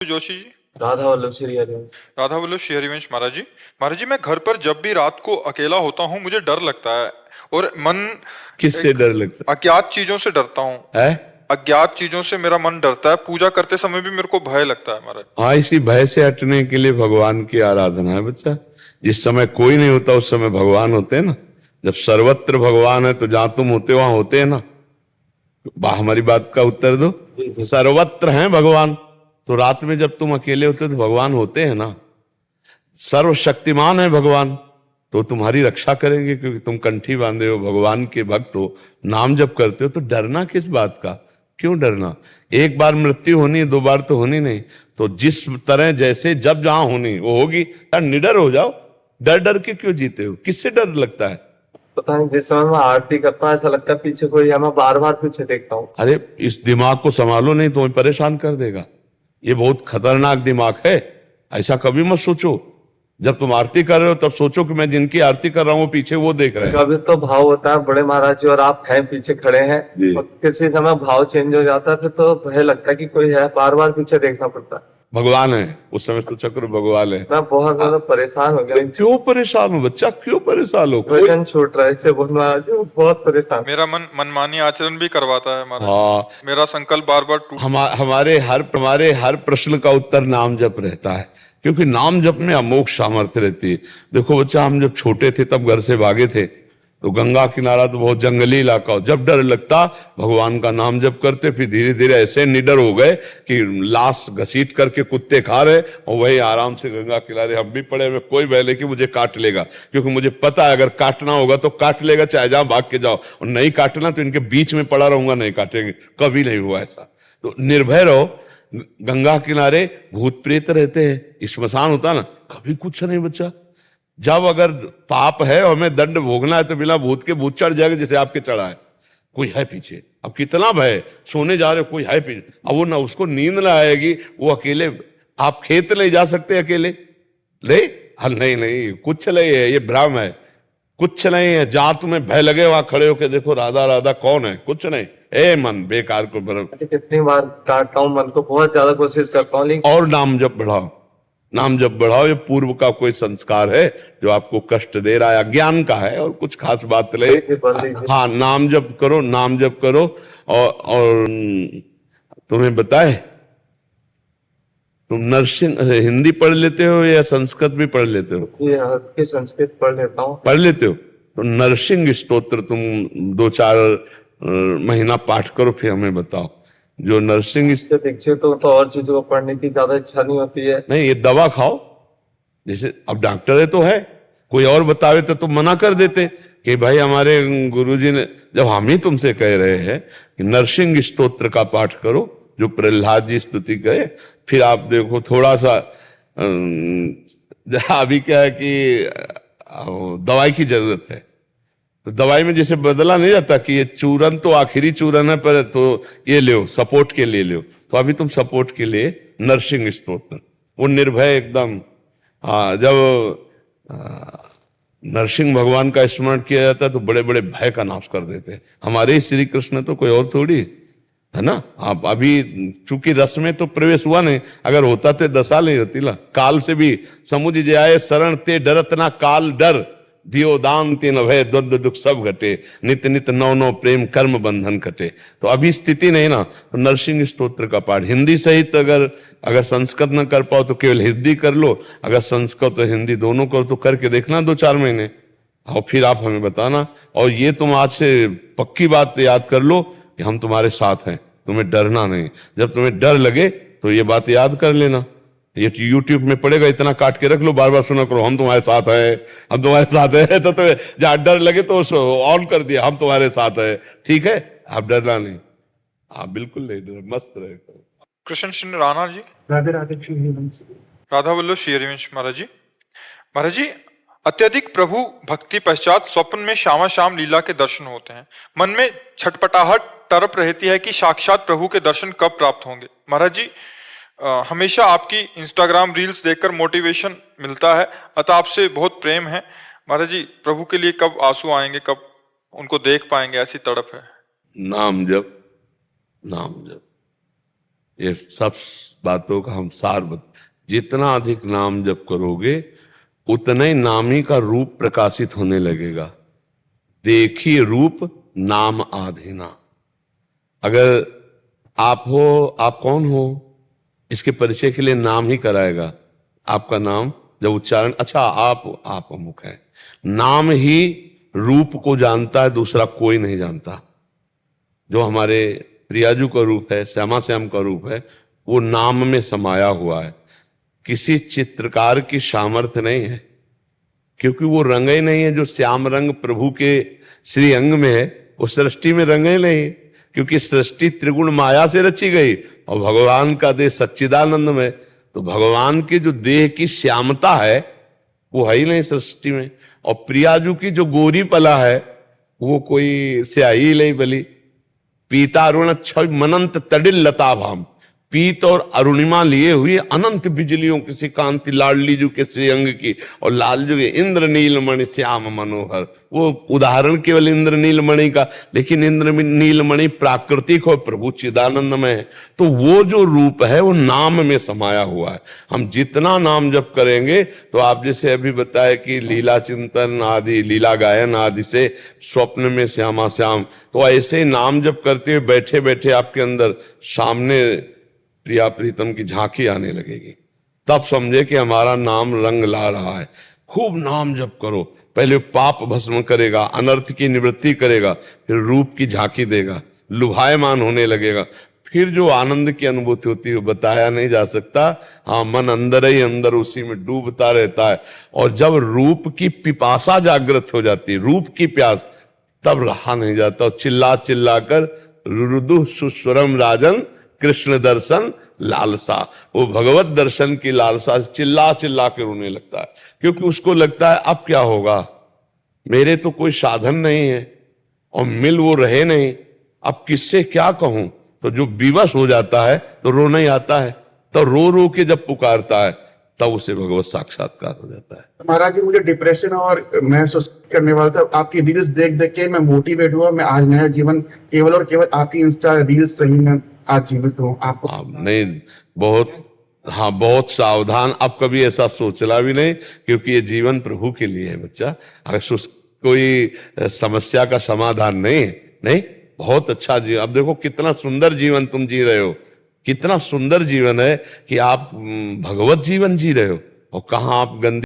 जोशी जी। राधा वल्लभ श्री हरिवंश। राधा वल्लभ श्री हरिवंश महाराज जी। महाराज जी, मैं घर पर जब भी रात को अकेला होता हूँ मुझे डर लगता है और मन किससे डर लगता अज्ञात चीजों से डरता हूँ। है? अज्ञात चीजों से मेरा मन डरता है। पूजा करते समय भी मेरे को भय लगता है महाराज। हाँ, इसी भय से हटने के लिए भगवान की आराधना है बच्चा। जिस समय कोई नहीं होता उस समय भगवान होते हैं ना। जब सर्वत्र भगवान है तो जहां तुम होते वहां होते हैं ना। हमारी बात का उत्तर दो। सर्वत्र हैं भगवान, तो रात में जब तुम अकेले होते तो भगवान होते हैं ना। सर्वशक्तिमान है भगवान, तो तुम्हारी रक्षा करेंगे क्योंकि तुम कंठी बांधे हो, भगवान के भक्त हो, नाम जप करते हो। तो डरना किस बात का? क्यों डरना? एक बार मृत्यु होनी है, दो बार तो होनी नहीं। तो जिस तरह जैसे जब जहां होनी वो होगी, यार निडर हो जाओ। डर डर के क्यों जीते हो? किससे डर लगता है? पता नहीं, जिस समय मैं आरती करता हूँ ऐसा लगता है पीछे कोई है, मैं बार बार पीछे देखता हूँ। अरे इस दिमाग को संभालो, नहीं तो परेशान कर देगा। ये बहुत खतरनाक दिमाग है। ऐसा कभी मत सोचो। जब तुम आरती कर रहे हो तब सोचो कि मैं जिनकी आरती कर रहा हूँ वो पीछे वो देख रहे हैं। कभी तो भाव होता है बड़े महाराज जी और आप हैं पीछे खड़े हैं, और किसी समय भाव चेंज हो जाता है, फिर तो भय लगता है कि कोई है, बार बार पीछे देखना पड़ता है। भगवान है उस समय तो चक्र भगवान है। मैं बहुत ज्यादा परेशान हो गया। क्यों परेशान हो बच्चा? क्यों परेशान हो? वजन छूट रहा है इससे बोल महाराज जी, बहुत परेशान। मेरा मन मनमानी आचरण भी करवाता है महाराज। हाँ, मेरा संकल्प बार बार टूट। हमारे हर प्रश्न का उत्तर नाम जप रहता है, क्योंकि नाम जप में अमोघ सामर्थ्य रहती है। देखो बच्चा, हम जब छोटे थे तब घर से भागे थे, तो गंगा किनारा तो बहुत जंगली इलाका हो। जब डर लगता भगवान का नाम जप करते, फिर धीरे धीरे ऐसे निडर हो गए कि लाश घसीट करके कुत्ते खा रहे और वही आराम से गंगा किनारे हम भी पड़े हुए। कोई भय नहीं कि मुझे काट लेगा, क्योंकि मुझे पता है अगर काटना होगा तो काट लेगा, चाहे जहां भाग के जाओ। और नहीं काटना तो इनके बीच में पड़ा रहूंगा, नहीं काटेंगे। कभी नहीं हुआ ऐसा। तो निर्भय रहो। गंगा किनारे भूत प्रेत रहते हैं, स्मशान होता ना, कभी कुछ नहीं बच्चा। जब अगर पाप है और हमें दंड भोगना है तो बिना भूत के भूत चढ़ जाएगा, जैसे आपके चढ़ा है। कोई है पीछे, अब कितना भय। सोने जा रहे हो, कोई है पीछे, अब वो ना उसको नींद ना आएगी, वो अकेले। आप खेत ले जा सकते हैं अकेले? ले? हल नहीं नहीं, कुछ नहीं है, ये भ्रम है। कुछ नहीं है। जहां तुम्हें भय लगे वहां खड़े होके देखो, राधा राधा कौन है? कुछ नहीं। ए मन बेकार को भ्रम। कितनी बार काटता हूँ मन को, बहुत ज्यादा कोशिश करता हूँ, लेकिन और नाम जप बढ़ाओ, नाम जप बढ़ाओ। ये पूर्व का कोई संस्कार है जो आपको कष्ट दे रहा है, अज्ञान का है, और कुछ खास बात नहीं। हाँ, नाम जप करो, नाम जप करो। और तुम्हें बताए, तुम नर्सिंग हिंदी पढ़ लेते हो या संस्कृत भी पढ़ लेते हो? ये हल्की संस्कृत पढ़ लेता हूँ। पढ़ लेते हो तो नरसिंह स्तोत्र तुम 2-4 महीना पाठ करो, फिर हमें बताओ। जो नरसिंह इससे दीक्षित हो तो और चीजों को पढ़ने की ज्यादा इच्छा नहीं होती है। नहीं, ये दवा खाओ। जैसे अब डॉक्टर है तो है, कोई और बतावे तो तुम मना कर देते कि भाई हमारे गुरुजी ने। जब हम ही तुमसे कह रहे हैं कि नरसिंह स्तोत्र का पाठ करो, जो प्रहलाद जी स्तुति करे, फिर आप देखो थोड़ा सा अभी क्या है कि दवाई की जरूरत है। तो दवाई में जैसे बदला नहीं जाता कि ये चूरन तो आखिरी चूरन है, पर तो ये ले सपोर्ट के लिए ले। तो अभी तुम सपोर्ट के लिए नरसिंह स्तोत्र, वो निर्भय एकदम। हाँ, जब नरसिंह भगवान का स्मरण किया जाता है तो बड़े बड़े भय का नाश कर देते हैं। हमारे ही श्री कृष्ण, तो कोई और थोड़ी है ना। आप अभी चूंकि रस में तो प्रवेश हुआ नहीं, अगर होता तो दशा नहीं होती ना। काल से भी समुझ जाए शरण ते डरत ना काल डर, दियो दान तीन अभय द्वंद्व दुख सब घटे, नित नित नौ नौ प्रेम कर्म बंधन कटे। तो अभी स्थिति नहीं ना, तो नरसिंह स्तोत्र का पाठ हिंदी सहित, अगर संस्कृत न कर पाओ तो केवल हिंदी कर लो, अगर संस्कृत तो हिंदी दोनों करो तो करके देखना 2-4 महीने, और फिर आप हमें बताना। और ये तुम आज से पक्की बात याद कर लो कि हम तुम्हारे साथ हैं, तुम्हें डरना नहीं। जब तुम्हें डर लगे तो ये बात याद कर लेना। ये YouTube में पड़ेगा, इतना काट के रख लो, बार बार सुना करो, हम तुम्हारे साथ हैं, हम तुम्हारे साथ हैं। तो तुम्हें जहां डर लगे तो ऑन कर दिया, हम तुम्हारे साथ हैं। ठीक है, आप डरना नहीं, आप बिल्कुल नहीं डर, मस्त रहे। कृष्ण श्री राणा जी। राधे राधे श्री हरिवंश। राधा वल्लभ श्री हरिवंश महाराज जी। महाराज जी, अत्यधिक प्रभु भक्ति पश्चात स्वप्न में श्यामा श्याम लीला के दर्शन होते हैं। मन में छटपटाहट तड़प रहती है कि साक्षात प्रभु के दर्शन कब प्राप्त होंगे। महाराज जी, हमेशा आपकी इंस्टाग्राम रील्स देखकर मोटिवेशन मिलता है, अतः आपसे बहुत प्रेम है। महाराज जी, प्रभु के लिए कब आंसू आएंगे, कब उनको देख पाएंगे, ऐसी तड़प है। नाम जप, नाम जप, ये सब बातों का हम सार जितना अधिक नाम जप करोगे उतना ही नामी का रूप प्रकाशित होने लगेगा। देखी रूप नाम आधीना। अगर आप हो, आप कौन हो, इसके परिचय के लिए नाम ही कराएगा। आपका नाम जब उच्चारण, अच्छा आप अमुक है, नाम ही रूप को जानता है, दूसरा कोई नहीं जानता। जो हमारे प्रियाजू का रूप है, श्यामा श्याम का रूप है, वो नाम में समाया हुआ है। किसी चित्रकार की सामर्थ्य नहीं है, क्योंकि वो रंग ही नहीं है। जो श्याम रंग प्रभु के श्री अंग में है, वो सृष्टि में रंग ही नहीं है, क्योंकि सृष्टि त्रिगुण माया से रची गई और भगवान का देह सच्चिदानंद में। तो भगवान के जो देह की श्यामता है वो है ही नहीं सृष्टि में। और प्रियाजू की जो गोरी पला है वो कोई स्याही ही नहीं बली। पीतारुण छवि मनंत तडिल लता भाम। पीत और अरुणिमा लिए हुए अनंत बिजलियों की कांति लाडली जू के श्रीअंग की, और लालजू के इंद्र नीलमणि श्याम मनोहर। वो उदाहरण केवल इंद्र नीलमणि का, लेकिन इंद्र नीलमणि प्राकृतिक और प्रभु चिदानंद में है। तो वो जो रूप है वो नाम में समाया हुआ है। हम जितना नाम जप करेंगे, तो आप जैसे अभी बताए कि लीला चिंतन आदि, लीला गायन आदि से स्वप्न में श्यामा श्याम, तो ऐसे ही नाम जप करते हुए बैठे बैठे आपके अंदर सामने प्रिया प्रीतम की झांकी आने लगेगी। तब समझे कि हमारा नाम रंग ला रहा है। खूब नाम जप करो, पहले पाप भस्म करेगा, अनर्थ की निवृत्ति करेगा, फिर रूप की झांकी देगा, लुभायमान होने लगेगा। फिर जो आनंद की अनुभूति होती है बताया नहीं जा सकता। हाँ, मन अंदर ही अंदर उसी में डूबता रहता है। और जब रूप की पिपासा जागृत हो जाती है, रूप की प्यास, तब रहा नहीं जाता। और चिल्ला चिल्ला कर रुदु सुस्वरम राजन कृष्ण दर्शन लालसा, वो भगवत दर्शन की लालसा चिल्ला चिल्ला के रोने लगता है, क्योंकि उसको लगता है अब क्या होगा, मेरे तो कोई साधन नहीं है और मिल वो रहे नहीं, अब किससे क्या कहूं। तो जो विवश हो जाता है तो रोना ही आता है। तो रो रो के जब पुकारता है तब उसे भगवत साक्षात्कार हो जाता है। महाराज जी, मुझे डिप्रेशन और मैं सुसाइड करने वाला था, आपकी रील्स देख देख के मैं मोटिवेट हुआ। मैं आज नया जीवन केवल और केवल आपकी इंस्टा रील्स से ही मैं आज जीवित हूँ। आपको नहीं, बहुत, हाँ, बहुत सावधान। अब कभी ऐसा सोचना भी नहीं, क्योंकि ये जीवन प्रभु के लिए है बच्चा। अगर कोई समस्या का समाधान नहीं, बहुत अच्छा जीवन। अब देखो कितना सुंदर जीवन तुम जी रहे हो, कितना सुंदर जीवन है कि आप भगवत जीवन जी रहे हो। और कहाँ आप गंदी